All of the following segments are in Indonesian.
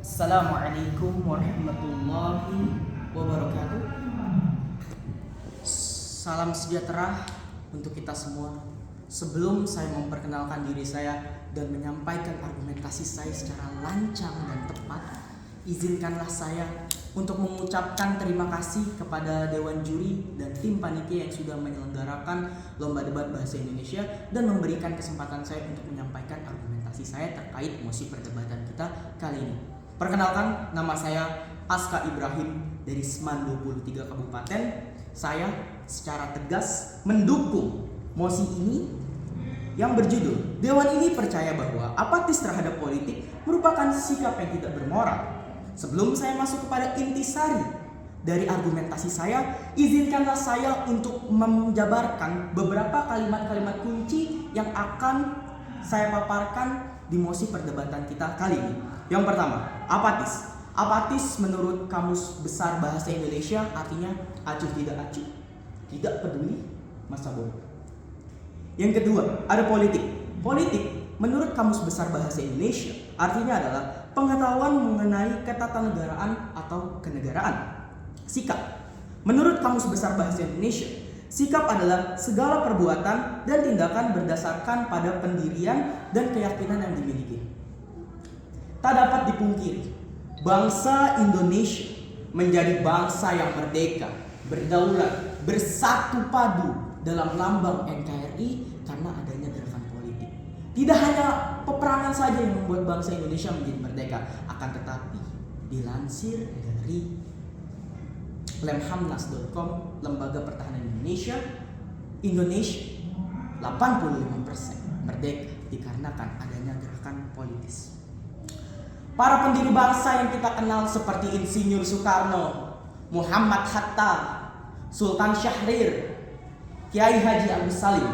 Assalamualaikum warahmatullahi wabarakatuh. Salam sejahtera untuk kita semua. Sebelum saya memperkenalkan diri saya dan menyampaikan argumentasi saya secara lancang dan tepat, izinkanlah saya untuk mengucapkan terima kasih kepada Dewan Juri dan tim panitia yang sudah menyelenggarakan Lomba Debat Bahasa Indonesia dan memberikan kesempatan saya untuk menyampaikan argumentasi saya terkait mosi perdebatan kita kali ini. Perkenalkan, nama saya Aska Ibrahim dari Seman 23 Kabupaten. Saya secara tegas mendukung mosi ini yang berjudul Dewan ini percaya bahwa apatis terhadap politik merupakan sikap yang tidak bermoral. Sebelum saya masuk kepada intisari dari argumentasi saya, izinkanlah saya untuk menjabarkan beberapa kalimat-kalimat kunci yang akan saya paparkan di mosi perdebatan kita kali ini. Yang pertama, apatis. Apatis menurut Kamus Besar Bahasa Indonesia artinya acuh tidak acuh, tidak peduli masa bodoh. Yang kedua, ada politik. Politik menurut Kamus Besar Bahasa Indonesia artinya adalah pengetahuan mengenai ketatanegaraan atau kenegaraan. Sikap. Menurut Kamus Besar Bahasa Indonesia, sikap adalah segala perbuatan dan tindakan berdasarkan pada pendirian dan keyakinan yang dimiliki. Tak dapat dipungkiri, bangsa Indonesia menjadi bangsa yang merdeka, berdaulat, bersatu padu dalam lambang NKRI karena adanya gerakan politik. Tidak hanya peperangan saja yang membuat bangsa Indonesia menjadi merdeka, akan tetapi dilansir dari lemhamnas.com, Lembaga Pertahanan Indonesia 85% merdeka dikarenakan adanya gerakan politis. Para pendiri bangsa yang kita kenal seperti Insinyur Soekarno, Muhammad Hatta, Sultan Syahrir, Kiai Haji Agus Salim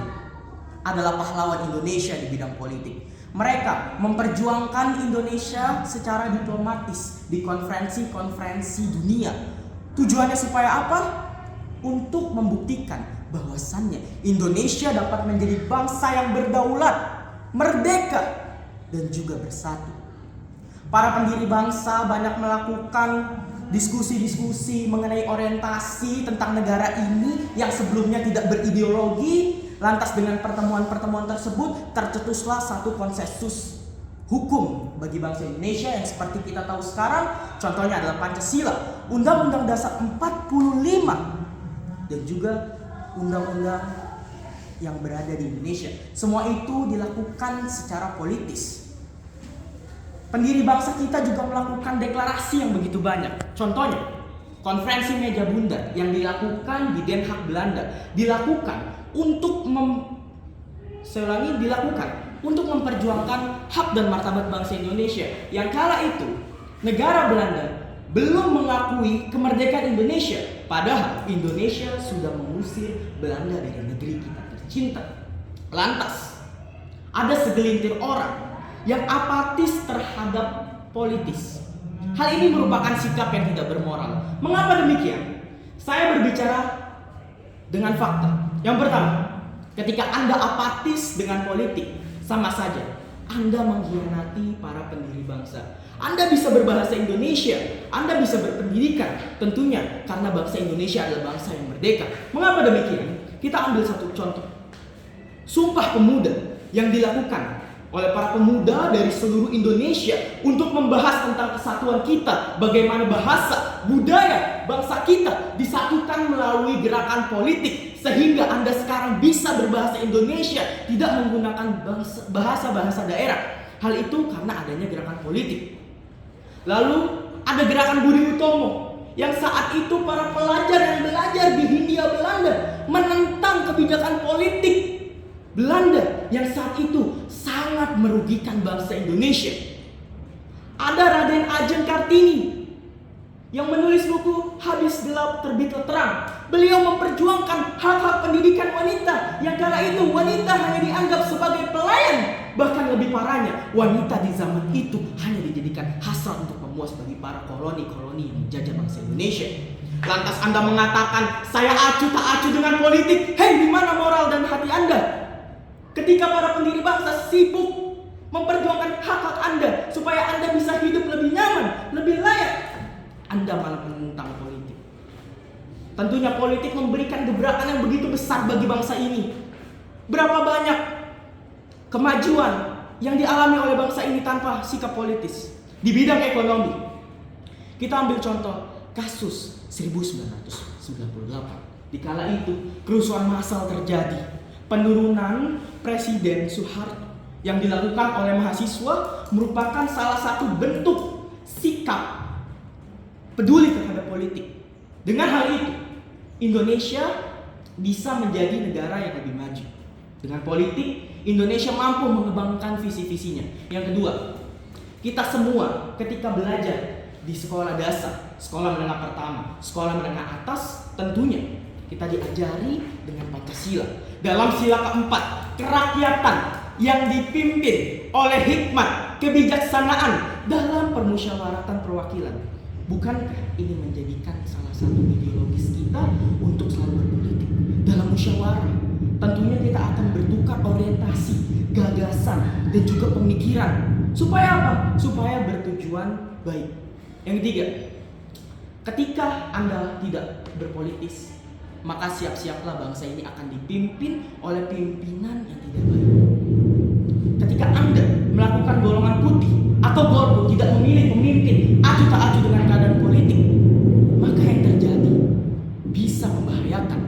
adalah pahlawan Indonesia di bidang politik. Mereka memperjuangkan Indonesia secara diplomatis di konferensi-konferensi dunia. Tujuannya supaya apa? Untuk membuktikan bahwasannya Indonesia dapat menjadi bangsa yang berdaulat, merdeka, dan juga bersatu. Para pendiri bangsa banyak melakukan diskusi-diskusi mengenai orientasi tentang negara ini yang sebelumnya tidak berideologi. Lantas dengan pertemuan-pertemuan tersebut tercetuslah satu konsensus hukum bagi bangsa Indonesia yang seperti kita tahu sekarang. Contohnya adalah Pancasila, Undang-Undang Dasar 45, dan juga undang-undang yang berada di Indonesia. Semua itu dilakukan secara politis. Pendiri bangsa kita juga melakukan deklarasi yang begitu banyak. Contohnya, konferensi meja bundar yang dilakukan di Den Haag, Belanda, dilakukan untuk memperjuangkan hak dan martabat bangsa Indonesia. Yang kala itu, negara Belanda belum mengakui kemerdekaan Indonesia, padahal Indonesia sudah mengusir Belanda dari negeri kita tercinta. Lantas, ada segelintir orang yang apatis terhadap politis. Hal ini merupakan sikap yang tidak bermoral. Mengapa demikian? Saya berbicara dengan fakta. Yang pertama, ketika Anda apatis dengan politik, sama saja Anda mengkhianati para pendiri bangsa. Anda bisa berbahasa Indonesia, Anda bisa berpendidikan, tentunya karena bangsa Indonesia adalah bangsa yang merdeka. Mengapa demikian? Kita ambil satu contoh. Sumpah Pemuda yang dilakukan oleh para pemuda dari seluruh Indonesia untuk membahas tentang kesatuan kita, bagaimana bahasa, budaya, bangsa kita disatukan melalui gerakan politik, sehingga Anda sekarang bisa berbahasa Indonesia, tidak menggunakan bahasa-bahasa daerah. Hal itu karena adanya gerakan politik. Lalu ada gerakan Budi Utomo, yang saat itu para pelajar yang belajar di Hindia Belanda menentang kebijakan politik Belanda yang saat itu sangat merugikan bangsa Indonesia. Ada Raden Ajeng Kartini yang menulis buku Habis Gelap Terbitlah Terang. Beliau memperjuangkan hak-hak pendidikan wanita yang kala itu wanita hanya dianggap sebagai pelayan. Bahkan lebih parahnya, wanita di zaman itu hanya dijadikan hasrat untuk memuas bagi para koloni-koloni yang menjajah bangsa Indonesia. Lantas Anda mengatakan, saya acuh tak acuh dengan politik. Hei, di mana moral dan hati Anda? Ketika para pendiri bangsa sibuk memperjuangkan hak-hak Anda supaya Anda bisa hidup lebih nyaman, Anda malah menentang politik. Tentunya politik memberikan gebrakan yang begitu besar bagi bangsa ini. Berapa banyak kemajuan yang dialami oleh bangsa ini tanpa sikap politis. Di bidang ekonomi, kita ambil contoh kasus 1998. Di kala itu kerusuhan massal terjadi. Penurunan Presiden Soeharto yang dilakukan oleh mahasiswa merupakan salah satu bentuk sikap peduli terhadap politik. Dengan hal itu, Indonesia bisa menjadi negara yang lebih maju. Dengan politik, Indonesia mampu mengembangkan visi-visinya. Yang kedua, kita semua ketika belajar di sekolah dasar, sekolah menengah pertama, sekolah menengah atas, tentunya kita diajari dengan Pancasila. Dalam sila keempat, kerakyatan yang dipimpin oleh hikmat, kebijaksanaan dalam permusyawaratan perwakilan. Bukankah ini menjadikan salah satu ideologis kita untuk selalu berpolitik? Dalam musyawarah, tentunya kita akan bertukar orientasi, gagasan, dan juga pemikiran. Supaya apa? Supaya bertujuan baik. Yang ketiga, ketika Anda tidak berpolitis, maka siap-siaplah bangsa ini akan dipimpin oleh pimpinan yang tidak baik. Ketika Anda melakukan golongan putih atau golput, tidak memilih pemimpin acuh tak acuh dengan keadaan politik, maka yang terjadi bisa membahayakan.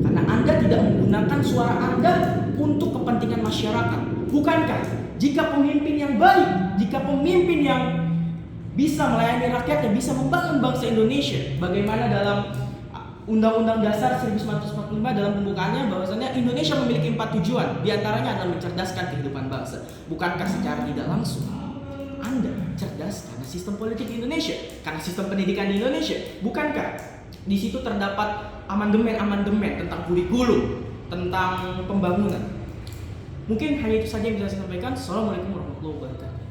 Karena Anda tidak menggunakan suara Anda untuk kepentingan masyarakat. Bukankah jika pemimpin yang baik, jika pemimpin yang bisa melayani rakyatnya, bisa membangun bangsa Indonesia, bagaimana dalam Undang-Undang Dasar 1945 dalam pembukaannya bahwasanya Indonesia memiliki 4 tujuan, diantaranya adalah mencerdaskan kehidupan bangsa. Bukankah secara tidak langsung Anda cerdas karena sistem politik di Indonesia, karena sistem pendidikan di Indonesia? Bukankah di situ terdapat amandemen-amandemen tentang kurikulum, tentang pembangunan? Mungkin hanya itu saja yang bisa saya sampaikan. Assalamualaikum warahmatullahi wabarakatuh.